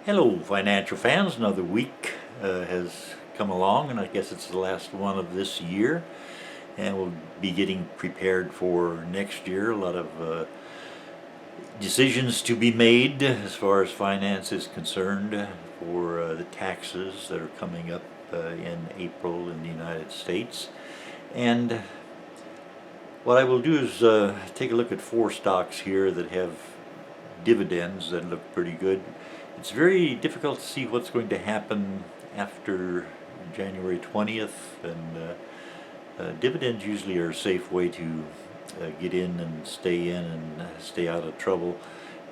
Hello, financial fans. Another week has come along, and I guess it's the last one of this year. And we'll be getting prepared for next year. A lot of decisions to be made as far as finance is concerned for the taxes that are coming up in April in the United States. And what I will do is take a look at four stocks here that have dividends that look pretty good. It's very difficult to see what's going to happen after January 20th, and dividends usually are a safe way to get in and stay out of trouble.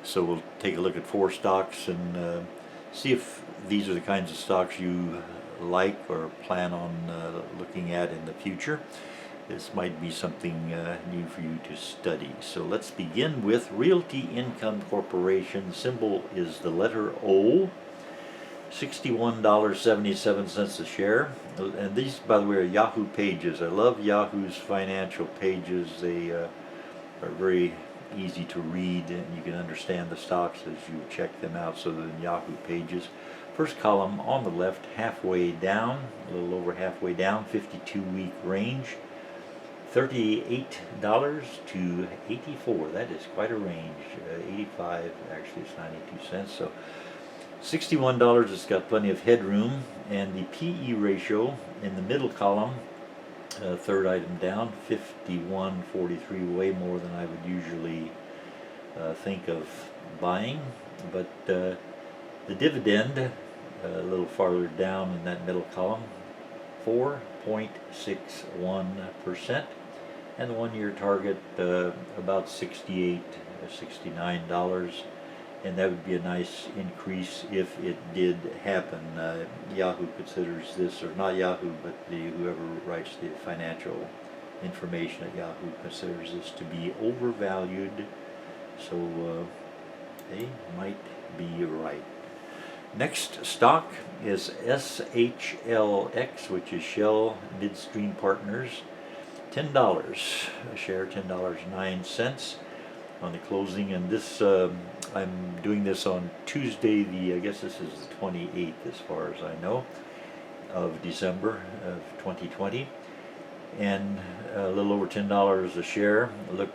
So we'll take a look at four stocks and see if these are the kinds of stocks you like or plan on looking at in the future. This might be something new for you to study. So let's begin with Realty Income Corporation. The symbol is the letter O. $61.77 a share. And these, by the way, are Yahoo pages. I love Yahoo's financial pages. They are very easy to read, and you can understand the stocks as you check them out. So they're in Yahoo pages. First column on the left, halfway down, a little over halfway down, 52-week range. $38 to $84. That is quite a range. 85, actually it's 92 cents. So $61, it's got plenty of headroom, and the PE ratio in the middle column, third item down, 51.43, way more than I would usually think of buying. But the dividend, a little farther down in that middle column, 4.61%, and the 1 year target about $68, $69. And that would be a nice increase if it did happen. Yahoo considers this, or not Yahoo, but whoever writes the financial information at Yahoo considers this to be overvalued. So they might be right. Next stock is SHLX, which is Shell Midstream Partners. $10 a share, $10.09 on the closing, and this I'm doing this on Tuesday, I guess this is the 28th as far as I know, of December of 2020, and a little over $10 a share. Look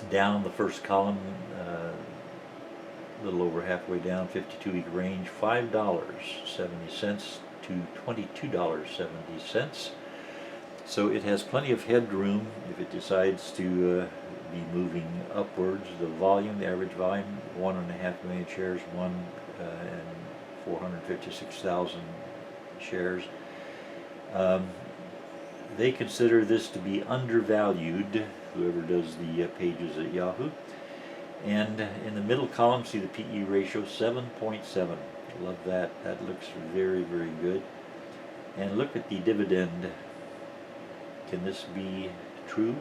down the first column, a little over halfway down, 52-week range, $5.70 to $22.70. So it has plenty of headroom if it decides to be moving upwards. The volume, the average volume, 1.5 million shares, and 456,000 shares. They consider this to be undervalued, whoever does the pages at Yahoo. And in the middle column, see the PE ratio, 7.7. Love that. That looks very, very good. And look at the dividend. Can this be true?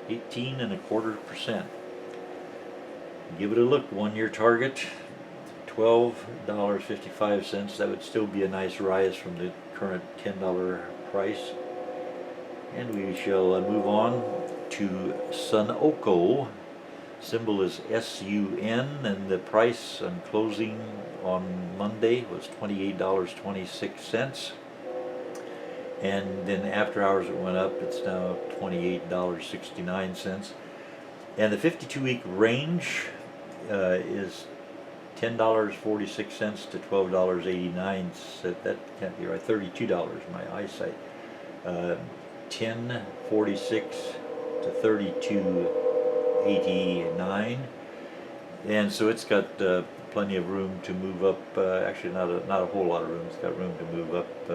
18.25%. Give it a look. 1 year target, $12.55. That would still be a nice rise from the current $10 price. And we shall move on to Sunoco. Symbol is SUN, and the price on closing on Monday was $28.26. And then after hours it went up. It's now $28.69. And the 52-week range is $10.46 to $12.89. That can't be right. $32, my eyesight. 10.46 to 32.89. And so it's got plenty of room to move up. Actually, not a whole lot of room. It's got room to move up.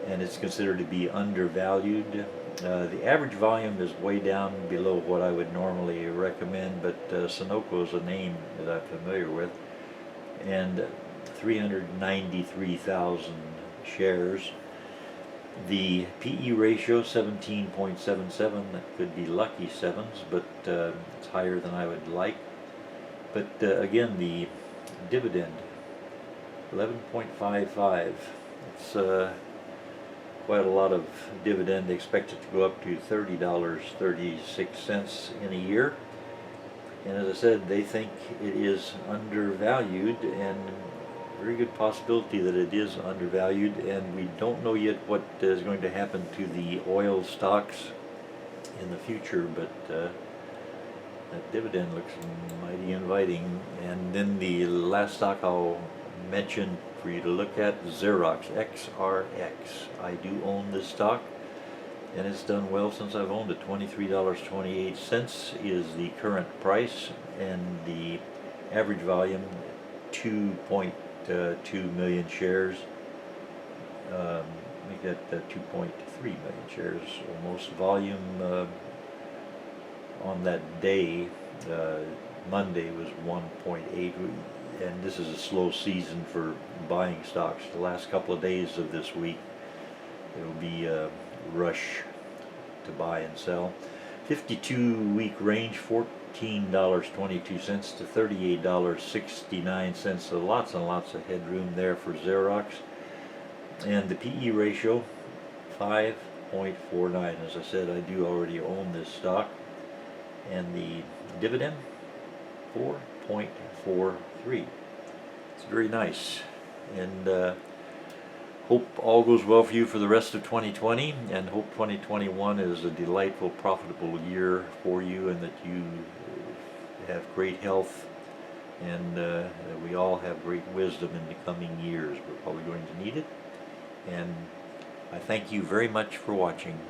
And it's considered to be undervalued. The average volume is way down below what I would normally recommend, but Sunoco is a name that I'm familiar with, and 393,000 shares. The PE ratio, 17.77. That could be lucky sevens, but it's higher than I would like. But again, the dividend, 11.55. It's quite a lot of dividend. They expect it to go up to $30.36 in a year. And as I said, they think it is undervalued, and very good possibility that it is undervalued, and we don't know yet what is going to happen to the oil stocks in the future, but that dividend looks mighty inviting. And then the last stock I'll mention for you to look at, Xerox, XRX. I do own this stock, and it's done well since I've owned it. $23.28 is the current price, and the average volume 2.2 million shares. Make that 2.3 million shares almost. Volume on that day, Monday, was 1.8, and this is a slow season for buying stocks. The last couple of days of this week, it'll be a rush to buy and sell. 52-week range, $14.22 to $38.69. So lots and lots of headroom there for Xerox. And the PE ratio, 5.49. As I said, I do already own this stock. And the dividend, 4.43. It's very nice. And hope all goes well for you for the rest of 2020, and hope 2021 is a delightful, profitable year for you, and that you have great health, and that we all have great wisdom in the coming years. We're probably going to need it. And I thank you very much for watching.